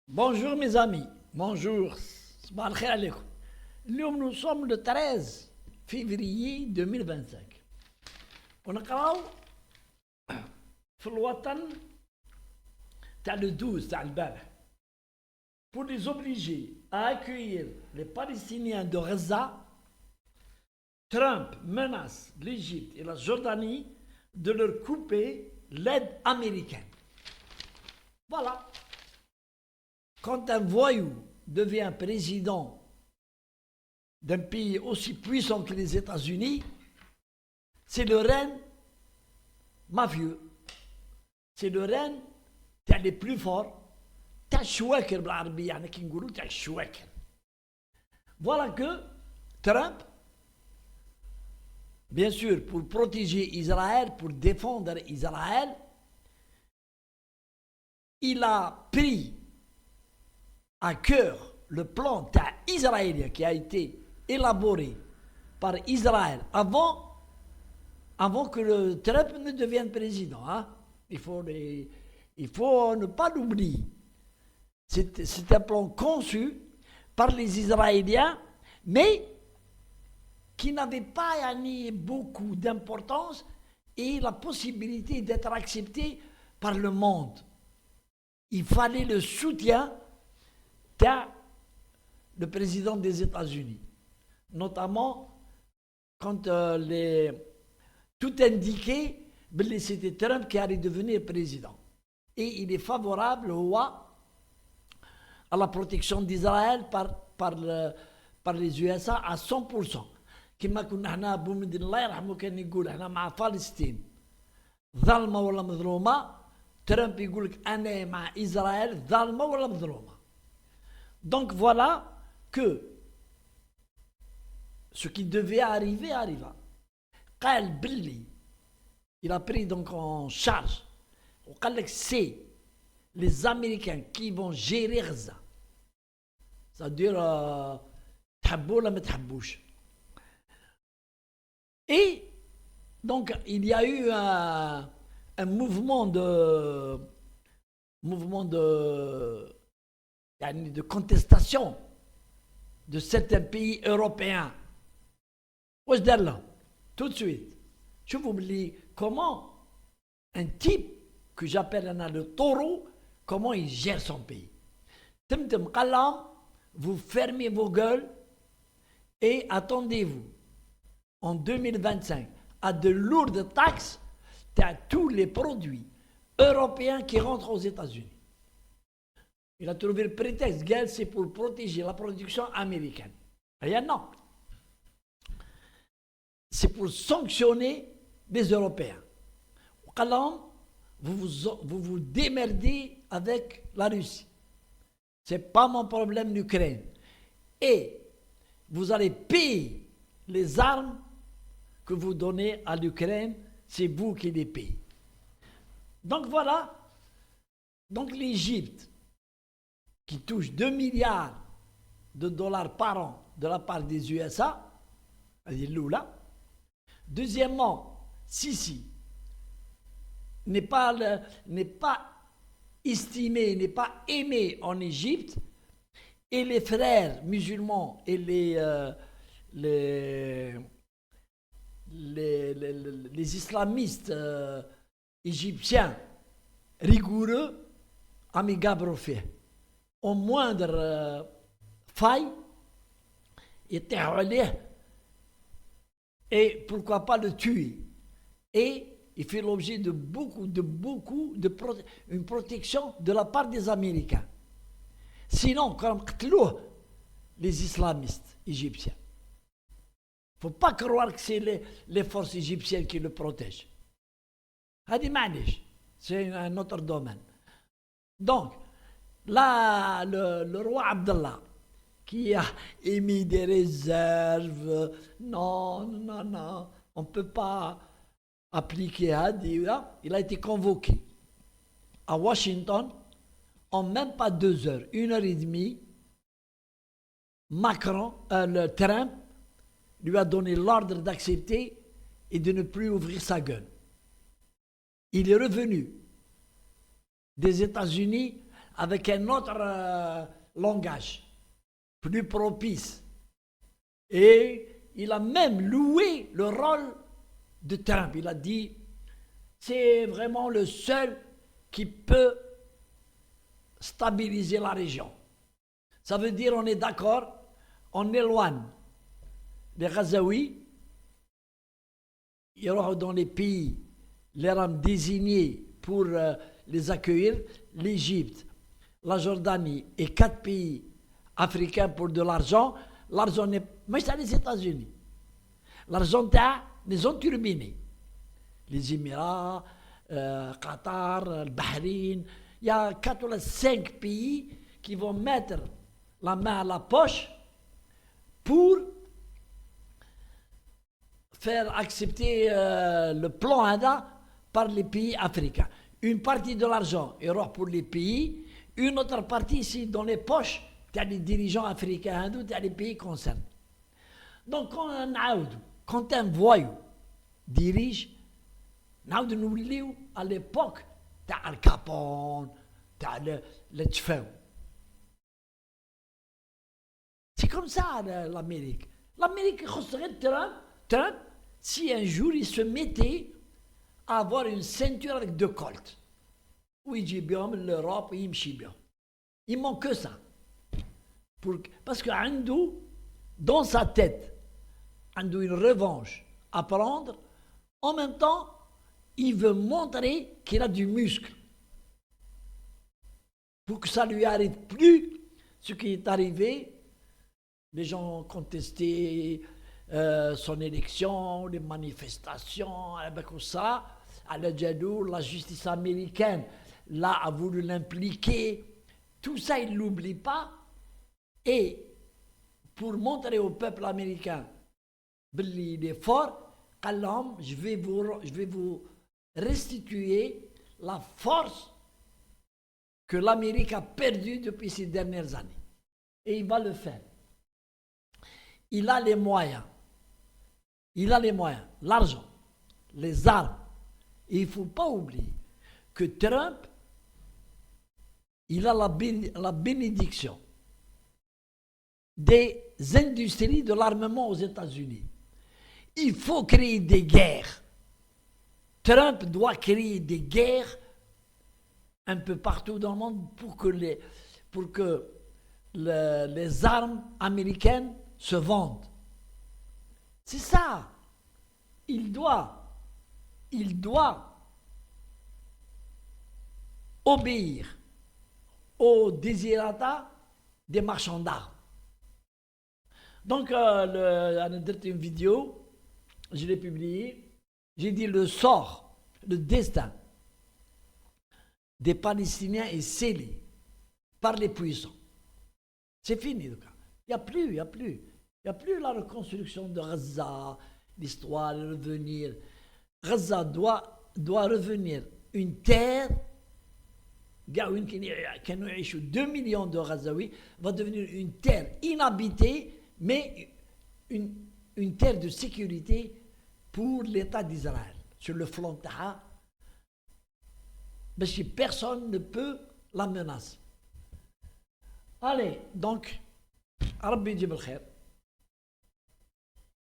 Bonjour mes amis, bonjour, صباح الخير عليكم. اليوم nous sommes le 13 février 2025 ونقراو في الوطن تاع le 12 تاع البارح pour les obliger à accueillir les Palestiniens de Gaza. Trump menace l'Égypte et la Jordanie de leur couper l'aide américaine. Voilà. Quand un voyou devient président d'un pays aussi puissant que les États-Unis, c'est le règne mafieux. C'est le règne تاع les plus forts, تاع الشواكر بالعربية، يعني كي نقولوا تاع الشواكر. Voilà que Trump, bien sûr, pour protéger Israël, pour défendre Israël, il a pris à cœur le plan israélien qui a été élaboré par Israël avant que le Trump ne devienne président. Hein? Il faut ne pas l'oublier. C'est un plan conçu par les Israéliens, mais qui n'avait pas beaucoup d'importance et la possibilité d'être accepté par le monde. Il fallait le soutien le président des États-Unis, notamment quand tout indiquait que c'était Trump qui allait devenir président. Et il est favorable à la protection d'Israël par les USA à 100%. كما كنا احنا بومدين الله يرحمه كان يقول احنا مع فلسطين ظالمه ولا مظلومه، ترامب يقول لك انا مع اسرائيل ظالمه ولا مظلومه. Donc voilà que ce qui devait arriver arriva. قال بلي il a pris donc en charge وقال لك c'est les Américains qui vont gérer Gaza. C'est-à-dire تحبوا ولا ما تحبوش. Et donc il y a eu un mouvement de contestation de certains pays européens. واش دار لهم tout de suite؟ شوفوا بلي comment un type que j'appelle le taureau, comment il gère son pays. تمتم قال لهم vous fermez vos gueules et attendez-vous en 2025 à de lourdes taxes à tous les produits européens qui rentrent aux États-Unis. Il a trouvé le prétexte, c'est pour protéger la production américaine. Rien, non. C'est pour sanctionner les Européens. Vous vous démerdez avec la Russie. C'est pas mon problème l'Ukraine. Et vous allez payer les armes que vous donnez à l'Ukraine, c'est vous qui les payez. Donc voilà. Donc l'Égypte, qui touche 2 milliards de dollars par an de la part des USA, là. Deuxièmement, Sisi n'est pas estimé, n'est pas aimé en Égypte, et les frères musulmans et les islamistes égyptiens rigoureux, amigables fait. Au moindre faille, et pourquoi pas le tuer. Et il fait l'objet de une protection de la part des Américains. Sinon, comme les islamistes égyptiens. Il ne faut pas croire que c'est les forces égyptiennes qui le protègent. C'est un autre domaine. Donc, là, le roi Abdallah, qui a émis des réserves, non, on ne peut pas appliquer Hadi, il a été convoqué à Washington en même pas 2 heures, 1h30. Le Trump lui a donné l'ordre d'accepter et de ne plus ouvrir sa gueule. Il est revenu des États-Unis avec un autre langage, plus propice. Et il a même loué le rôle de Trump. Il a dit, c'est vraiment le seul qui peut stabiliser la région. Ça veut dire, on est d'accord, on éloigne les Gazaouis, il y aura dans les pays, les rames désignés pour les accueillir, l'Égypte, la Jordanie et 4 pays africains pour de l'argent. L'argent n'est pas les États-Unis. L'argent les ont turbinés. Les Émirats, Qatar, le Bahreïn. Il y a 4 ou 5 pays qui vont mettre la main à la poche pour faire accepter le plan ADA par les pays africains. Une partie de l'argent ira pour les pays, une autre partie ici dans les poches des dirigeants africains, des pays concernés. Donc quand un voyou dirige, nous à l'époque, Al Capone, le Tchefeu. C'est comme ça l'Amérique. L'Amérique considère Trump si un jour il se mettait à avoir une ceinture avec 2 colts. Oui, il dit bien, l'Europe, il me bien. Il manque que ça. Parce que dans sa tête, il a une revanche à prendre. En même temps, il veut montrer qu'il a du muscle. Pour que ça ne lui arrive plus ce qui est arrivé. Les gens ont contesté son élection, les manifestations, avec ça, à la justice américaine, là, a voulu l'impliquer. Tout ça, il ne l'oublie pas. Et pour montrer au peuple américain qu'il est fort, je vais vous restituer la force que l'Amérique a perdue depuis ces dernières années. Et il va le faire. Il a les moyens. L'argent, les armes. Et il ne faut pas oublier que Trump, il a la bénédiction des industries de l'armement aux États-Unis. Il faut créer des guerres. Trump doit créer des guerres un peu partout dans le monde pour que les armes américaines se vendent. C'est ça. Il doit obéir aux désirata des marchands d'armes. Donc, une vidéo, je l'ai publiée, j'ai dit le sort, le destin des Palestiniens est scellé par les puissants. C'est fini, le cas. Il n'y a plus la reconstruction de Gaza, l'histoire, le revenir. Gaza doit revenir une terre, 2 millions de Gazaouis, va devenir une terre inhabitée, mais une terre de sécurité pour l'État d'Israël. Sur le flanc Taha, parce que personne ne peut la menacer. Allez, donc, Rabbi Jib al-Khair.